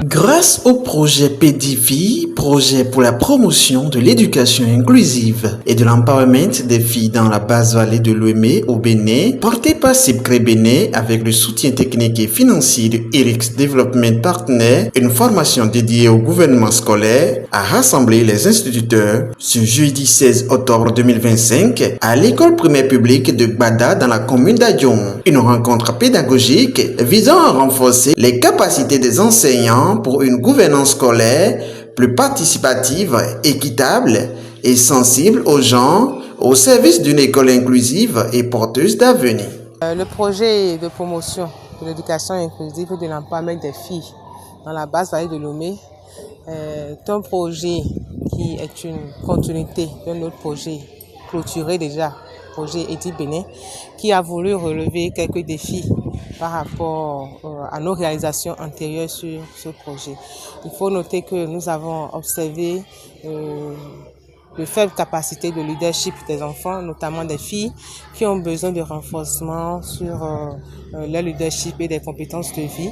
Grâce au projet PEDIFI, projet pour la promotion de l'éducation inclusive et de l'empowerment des filles dans la basse vallée de Lomé au Bénin, porté par CIPCRE Bénin avec le soutien technique et financier de ERIX Development Partner, une formation dédiée au gouvernement scolaire a rassemblé les instituteurs ce jeudi 16 octobre 2025 à l'école primaire publique de Gbada dans la commune d'Adion. Une rencontre pédagogique visant à renforcer les capacités des enseignants pour une gouvernance scolaire plus participative, équitable et sensible aux gens, au service d'une école inclusive et porteuse d'avenir. Le projet de promotion de l'éducation inclusive et de l'empowerment des filles dans la basse vallée de Lomé est un projet qui est une continuité d'un autre projet clôturé déjà, projet EDI Bénin, qui a voulu relever quelques défis par rapport à nos réalisations antérieures sur ce projet. Il faut noter que nous avons observé de faibles capacités de leadership des enfants, notamment des filles, qui ont besoin de renforcement sur leur leadership et des compétences de vie,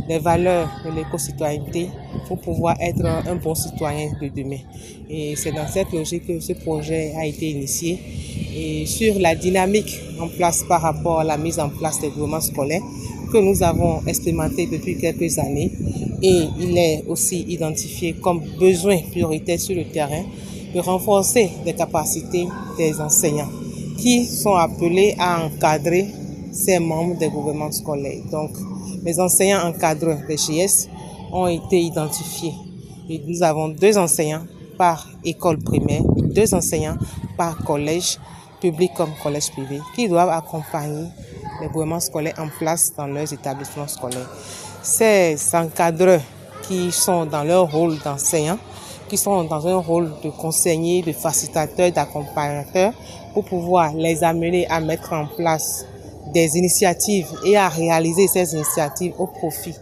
les valeurs de l'éco-citoyenneté pour pouvoir être un bon citoyen de demain. Et c'est dans cette logique que ce projet a été initié. Et sur la dynamique en place par rapport à la mise en place des gouvernements scolaires que nous avons expérimenté depuis quelques années, et il est aussi identifié comme besoin prioritaire sur le terrain de renforcer les capacités des enseignants qui sont appelés à encadrer ces membres des gouvernements scolaires. Donc, les enseignants encadreurs des GS ont été identifiés. Et nous avons 2 enseignants par école primaire, 2 enseignants par collège public comme collège privé qui doivent accompagner les gouvernements scolaires en place dans leurs établissements scolaires. Ces encadreurs qui sont dans leur rôle d'enseignants, qui sont dans un rôle de conseiller, de facilitateur, d'accompagnateur, pour pouvoir les amener à mettre en place des initiatives et à réaliser ces initiatives au profit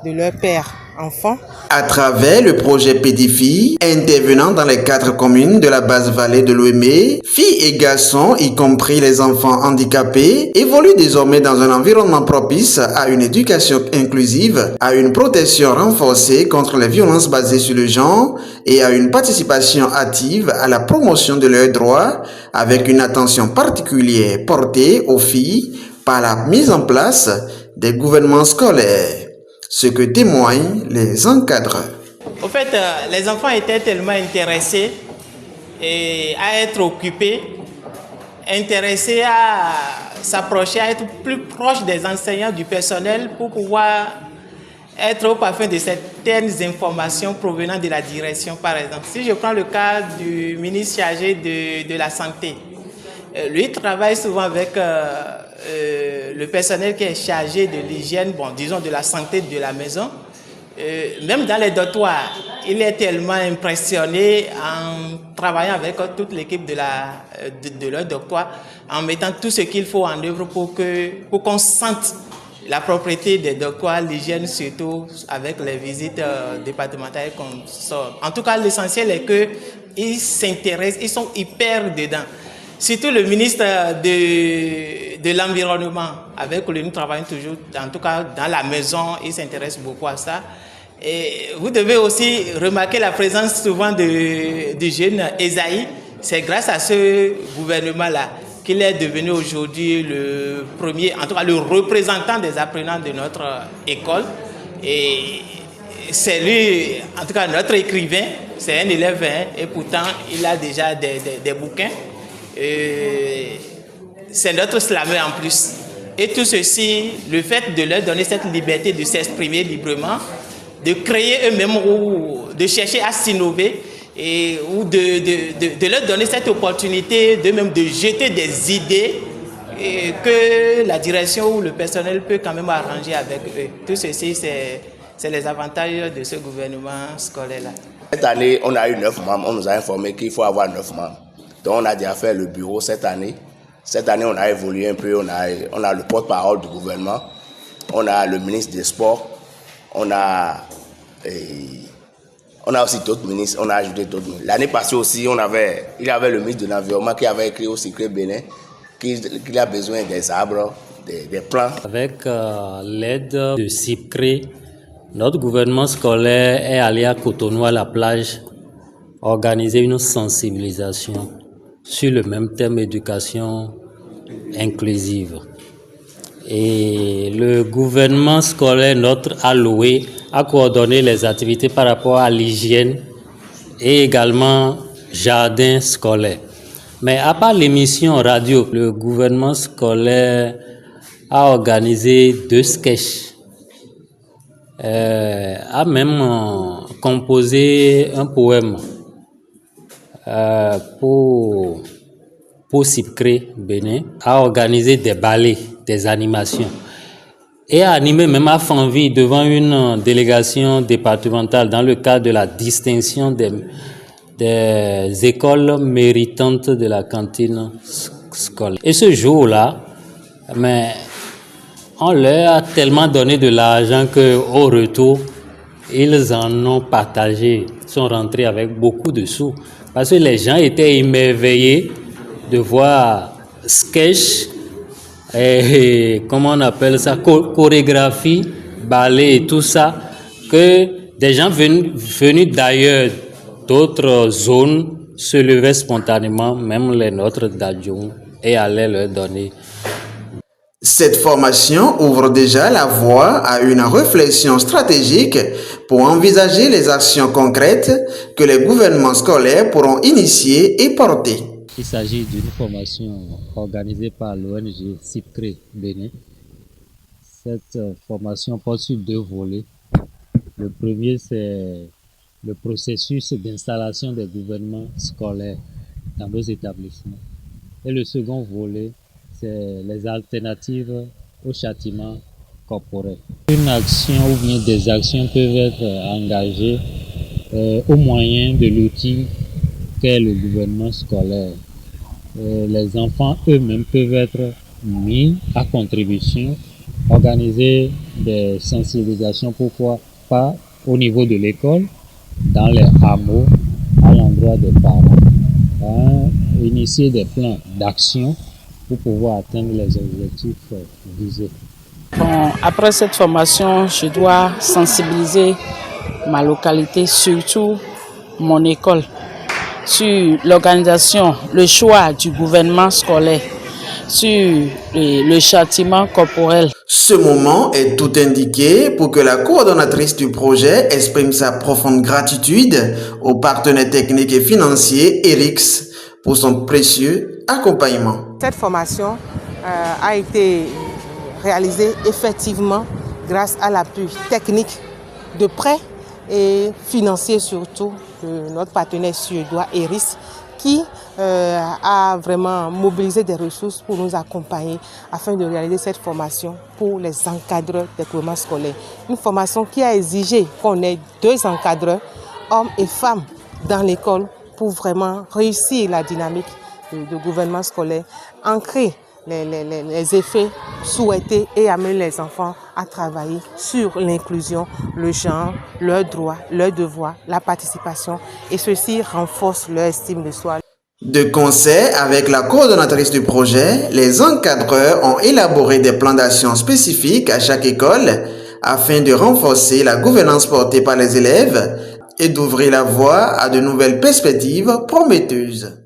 de leurs pères enfants. À travers le projet PEDIFI, intervenant dans les 4 communes de la basse vallée de Lomé, filles et garçons, y compris les enfants handicapés, évoluent désormais dans un environnement propice à une éducation inclusive, à une protection renforcée contre les violences basées sur le genre et à une participation active à la promotion de leurs droits, avec une attention particulière portée aux filles par la mise en place des gouvernements scolaires. Ce que témoignent les encadreurs. Au fait, les enfants étaient tellement intéressés à être occupés, intéressés à s'approcher, à être plus proches des enseignants, du personnel, pour pouvoir être au parfum de certaines informations provenant de la direction, par exemple. Si je prends le cas du ministre chargé de la santé, lui travaille souvent avec le personnel qui est chargé de l'hygiène, bon, disons de la santé de la maison. Même dans les dortoirs, il est tellement impressionné en travaillant avec toute l'équipe de leur dortoir, en mettant tout ce qu'il faut en œuvre pour qu'on sente la propriété des dortoirs, l'hygiène surtout avec les visites départementales qu'on sort. En tout cas, l'essentiel est qu'ils s'intéressent, ils sont hyper dedans. Surtout le ministre de l'Environnement, avec lui nous travaillons toujours, en tout cas dans la maison, il s'intéresse beaucoup à ça. Et vous devez aussi remarquer la présence souvent du jeune Esaïe. C'est grâce à ce gouvernement-là qu'il est devenu aujourd'hui le premier, en tout cas le représentant des apprenants de notre école. Et c'est lui, en tout cas notre écrivain, c'est un élève, et pourtant il a déjà des bouquins. C'est notre slammer en plus. Et tout ceci, le fait de leur donner cette liberté de s'exprimer librement, de créer eux-mêmes ou de chercher à s'innover, ou de leur donner cette opportunité d'eux-mêmes de jeter des idées que la direction ou le personnel peut quand même arranger avec eux. Tout ceci, c'est les avantages de ce gouvernement scolaire-là. Cette année, on a eu 9 membres. On nous a informé qu'il faut avoir 9 membres. Donc on a déjà fait le bureau cette année. Cette année, on a évolué un peu. On a le porte-parole du gouvernement. On a le ministre des Sports. On a aussi d'autres ministres. On a ajouté d'autres ministres. L'année passée aussi, il y avait le ministre de l'Environnement qui avait écrit au CIPCRE Bénin qu'il a besoin des arbres, des plants. Avec l'aide de CIPCRE, Notre gouvernement scolaire est allé à Cotonou, à la plage, organiser une sensibilisation sur le même thème éducation inclusive. Et le gouvernement scolaire, notre alloué, a coordonné les activités par rapport à l'hygiène et également jardin scolaire. Mais à part l'émission radio, le gouvernement scolaire a organisé 2 sketchs, a même composé un poème pour Sipcré Bénin, a organisé des ballets, des animations et a animé même à Fanville devant une délégation départementale dans le cadre de la distinction des écoles méritantes de la cantine scolaire. Et ce jour-là, mais on leur a tellement donné de l'argent qu'au retour, ils en ont partagé, sont rentrés avec beaucoup de sous. Parce que les gens étaient émerveillés de voir sketch, et comment on appelle ça, chorégraphie, ballet et tout ça, que des gens venus d'ailleurs, d'autres zones, se levaient spontanément, même les nôtres d'Adjoum, et allaient leur donner. Cette formation ouvre déjà la voie à une réflexion stratégique pour envisager les actions concrètes que les gouvernements scolaires pourront initier et porter. Il s'agit d'une formation organisée par l'ONG Sipcré Bénin. Cette formation porte sur 2 volets. Le premier, c'est le processus d'installation des gouvernements scolaires dans nos établissements. Et le second volet, c'est les alternatives au châtiment corporel. Une action ou bien des actions peuvent être engagées au moyen de l'outil qu'est le gouvernement scolaire. Les enfants eux-mêmes peuvent être mis à contribution, organiser des sensibilisations, pourquoi pas au niveau de l'école, dans les hameaux, à l'endroit des parents, initier des plans d'action pour pouvoir atteindre les objectifs visés. Bon, après cette formation, je dois sensibiliser ma localité, surtout mon école, sur l'organisation, le choix du gouvernement scolaire, sur le châtiment corporel. Ce moment est tout indiqué pour que la coordonnatrice du projet exprime sa profonde gratitude au partenaire technique et financier ERIX pour son précieux accompagnement. Cette formation a été réalisée effectivement grâce à l'appui technique de prêt et financier surtout de notre partenaire suédois ERIX qui a vraiment mobilisé des ressources pour nous accompagner afin de réaliser cette formation pour les encadreurs des gouvernements scolaires. Une formation qui a exigé qu'on ait 2 encadreurs, hommes et femmes, dans l'école pour vraiment réussir la dynamique du gouvernement scolaire, ancrer les effets souhaités et amener les enfants à travailler sur l'inclusion, le genre, leurs droits, leurs devoirs, la participation, et ceci renforce leur estime de soi. De concert avec la coordonnatrice du projet, les encadreurs ont élaboré des plans d'action spécifiques à chaque école afin de renforcer la gouvernance portée par les élèves et d'ouvrir la voie à de nouvelles perspectives prometteuses.